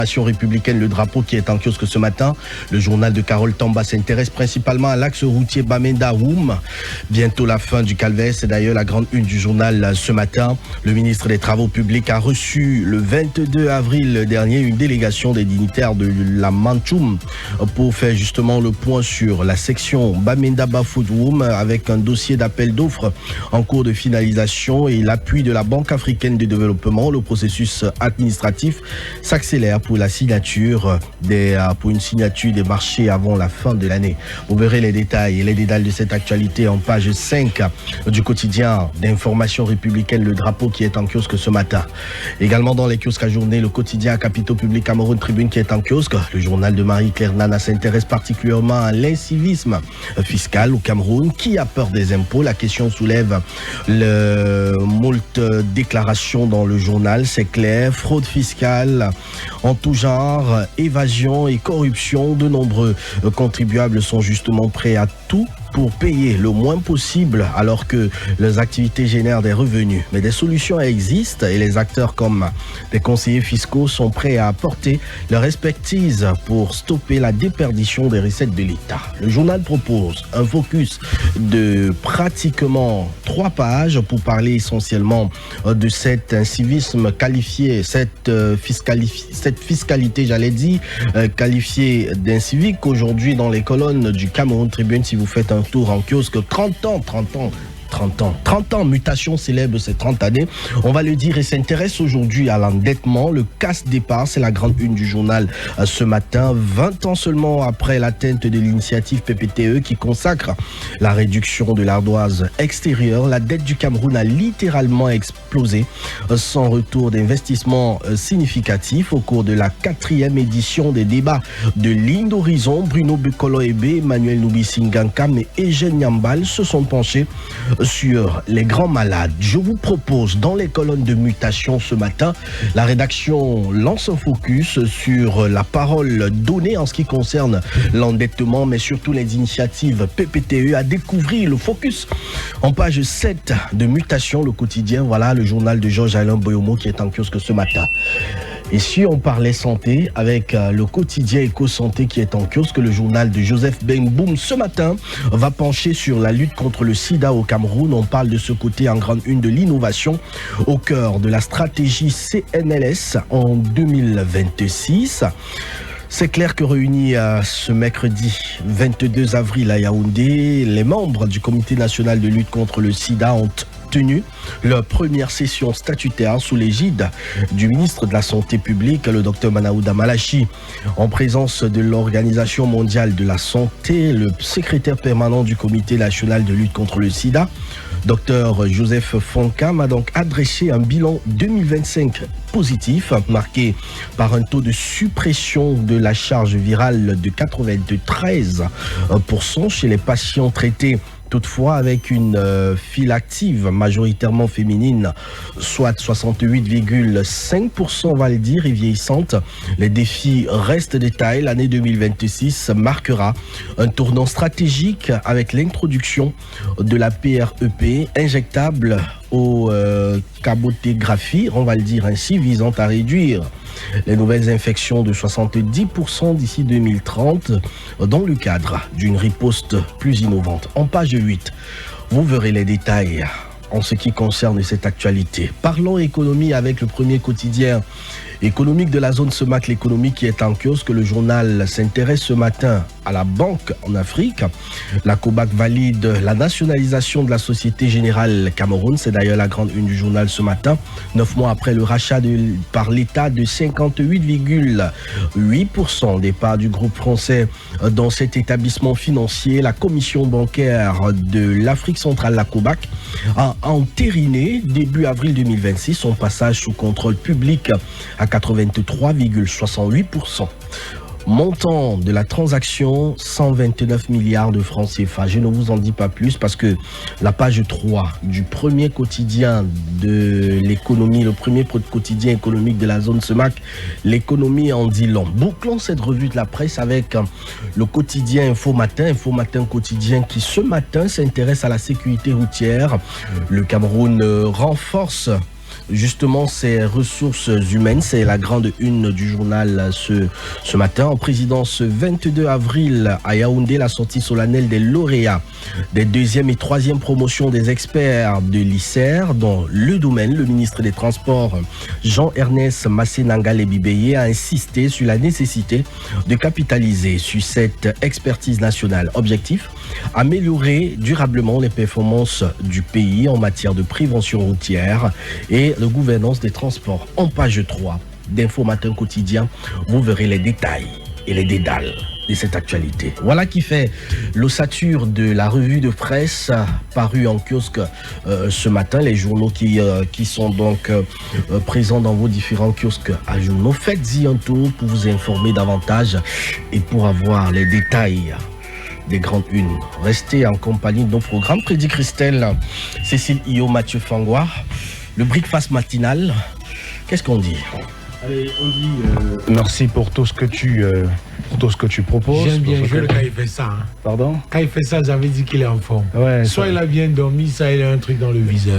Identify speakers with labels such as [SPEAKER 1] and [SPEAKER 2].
[SPEAKER 1] Républicaine, le drapeau qui est en kiosque ce matin. Le journal de Carole Tamba s'intéresse principalement à l'axe routier Bamenda-Roum. Bientôt la fin du calvaire, c'est d'ailleurs la grande une du journal ce matin. Le ministre des Travaux publics a reçu le 22 avril dernier une délégation des dignitaires de la Manchoum pour faire justement le point sur la section Bamenda-Bafoudoum avec un dossier d'appel d'offres en cours de finalisation et l'appui de la Banque africaine de développement. Le processus administratif s'accélère pour une signature des marchés avant la fin de l'année. Vous verrez les détails de cette actualité en page 5 du quotidien d'information républicaine, le drapeau qui est en kiosque ce matin. Également dans les kiosques à journée, le quotidien Capitaux Public Cameroun Tribune qui est en kiosque. Le journal de Marie-Claire Nana s'intéresse particulièrement à l'incivisme fiscal au Cameroun. Qui a peur des impôts? La question soulève le moult déclarations dans le journal, c'est clair. Fraude fiscale en tout genre, évasion et corruption. De nombreux contribuables sont justement prêts à tout pour payer le moins possible alors que leurs activités génèrent des revenus. Mais des solutions existent et les acteurs comme des conseillers fiscaux sont prêts à apporter leur expertise pour stopper la déperdition des recettes de l'État. Le journal propose un focus de pratiquement 3 pages pour parler essentiellement de cet incivisme qualifié, cette fiscalité, qualifiée d'incivique aujourd'hui dans les colonnes du Cameroun Tribune. Si vous faites un tour en kiosque, 30 ans, mutation célèbre ces 30 années. On va le dire et s'intéresse aujourd'hui à l'endettement. Le casse-départ, c'est la grande une du journal ce matin. 20 ans seulement après l'atteinte de l'initiative PPTE qui consacre la réduction de l'ardoise extérieure, la dette du Cameroun a littéralement explosé sans retour d'investissement significatif. Au cours de la 4e édition des débats de ligne d'horizon, Bruno Bekolo-Ebe, Emmanuel Nubisingankam et Eugène Nyambal se sont penchés sur les grands malades. Je vous propose dans les colonnes de mutation ce matin, la rédaction lance un focus sur la parole donnée en ce qui concerne l'endettement, mais surtout les initiatives PPTE à découvrir. Le focus en page 7 de mutation, le quotidien, voilà le journal de Georges-Alain Boyomo qui est en kiosque ce matin. Et si on parlait santé avec le quotidien Éco-Santé qui est en kiosque, le journal de Joseph Benboum ce matin va pencher sur la lutte contre le sida au Cameroun. On parle de ce côté en grande une de l'innovation au cœur de la stratégie CNLS en 2026. C'est clair que réunis ce mercredi 22 avril à Yaoundé, les membres du Comité national de lutte contre le sida ont tenu leur première session statutaire sous l'égide du ministre de la Santé publique, le Dr Manaouda Malachi, en présence de l'Organisation mondiale de la santé, le secrétaire permanent du Comité national de lutte contre le sida, Dr Joseph Fonka, m'a donc adressé un bilan 2025 positif, marqué par un taux de suppression de la charge virale de 93% chez les patients traités. Toutefois, avec une file active majoritairement féminine, soit 68,5%, on va le dire, et vieillissante, les défis restent de taille. L'année 2026 marquera un tournant stratégique avec l'introduction de la PrEP injectable aux cabotégraphies, on va le dire ainsi, visant à réduire les nouvelles infections de 70% d'ici 2030 dans le cadre d'une riposte plus innovante. En page 8, vous verrez les détails en ce qui concerne cette actualité. Parlons économie avec le premier quotidien économique de la zone SEMAC, l'économie qui est en kiosque. Le journal s'intéresse ce matin à la banque en Afrique. La COBAC valide la nationalisation de la Société Générale Cameroun. C'est d'ailleurs la grande une du journal ce matin. 9 mois après le rachat par l'État de 58,8% des parts du groupe français dans cet établissement financier, la commission bancaire de l'Afrique centrale, la COBAC, a entériné début avril 2026 son passage sous contrôle public à 83,68%. Montant de la transaction, 129 milliards de francs CFA. Je ne vous en dis pas plus parce que la page 3 du premier quotidien de l'économie, le premier quotidien économique de la zone SEMAC, l'économie en dit long. Bouclons cette revue de la presse avec le quotidien Info Matin quotidien qui ce matin s'intéresse à la sécurité routière. Le Cameroun renforce justement ces ressources humaines. C'est la grande une du journal ce matin. En présidence 22 avril à Yaoundé, la sortie solennelle des lauréats des deuxième et troisième promotions des experts de l'ICER dans le domaine. Le ministre des Transports, Jean-Ernest Massé-Nangalé-Bibeye, a insisté sur la nécessité de capitaliser sur cette expertise nationale. Objectif, améliorer durablement les performances du pays en matière de prévention routière et de gouvernance des transports. En page 3 d'Info Matin Quotidien, vous verrez les détails et les dédales de cette actualité. Voilà qui fait l'ossature de la revue de presse parue en kiosque ce matin. Les journaux qui sont donc présents dans vos différents kiosques à journaux. Faites-y un tour pour vous informer davantage et pour avoir les détails des grandes unes. Restez en compagnie de nos programmes. Prédit Christelle, Cécile Io, Mathieu Fangwa. Le breakfast matinal, qu'est-ce qu'on dit?
[SPEAKER 2] Allez, on dit merci pour tout ce que tu proposes.
[SPEAKER 3] J'aime bien jouer quand il fait ça. Hein.
[SPEAKER 2] Pardon?
[SPEAKER 3] Quand il fait ça, j'avais dit qu'il est en forme.
[SPEAKER 2] Ouais,
[SPEAKER 3] soit il a bien dormi, soit il a un truc dans le viseur.